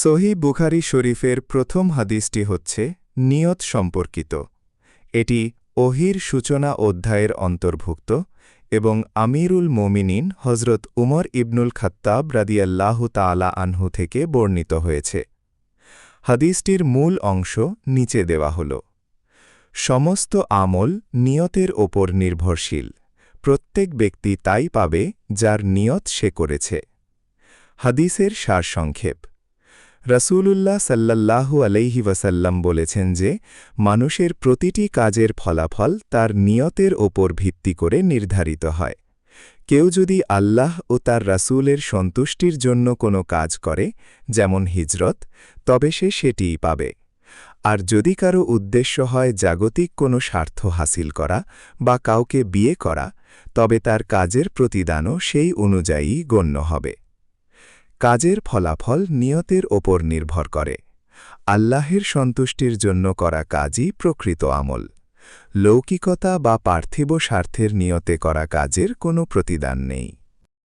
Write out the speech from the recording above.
সহিহ বুখারী শরীফের প্রথম হাদিসটি হচ্ছে নিয়ত সম্পর্কিত। এটি ওহীর সূচনা অধ্যায়ের অন্তর্ভুক্ত এবং আমিরুল মোমিনিন হজরত উমর ইবনুল খাত্তাব রাদিয়াল্লাহু তাআলা আনহু থেকে বর্ণিত হয়েছে। হাদিসটির মূল অংশ নিচে দেওয়া হল। সমস্ত আমল নিয়তের ওপর নির্ভরশীল। প্রত্যেক ব্যক্তি তাই পাবে যার নিয়ত সে করেছে। হাদিসের সারসংক্ষেপ। রাসূলুল্লাহ সাল্লাল্লাহু আলাইহি ওয়াসাল্লাম বলেছেন যে মানুষের প্রতিটি কাজের ফলাফল তার নিয়তের ওপর ভিত্তি করে নির্ধারিত হয়। কেউ যদি আল্লাহ ও তার রাসূলের সন্তুষ্টির জন্য কোনো কাজ করে, যেমন হিজরত, তবে সে সেটিই পাবে। আর যদি কারো উদ্দেশ্য হয় জাগতিক কোনো স্বার্থ হাসিল করা বা কাউকে বিয়ে করা, তবে তার কাজের প্রতিদানও সেই অনুযায়ী গণ্য হবে। কাজের ফলাফল নিয়তের ওপর নির্ভর করে। আল্লাহের সন্তুষ্টির জন্য করা কাজই প্রকৃত আমল। লৌকিকতা বা পার্থিব স্বার্থের নিয়তে করা কাজের কোনো প্রতিদান নেই।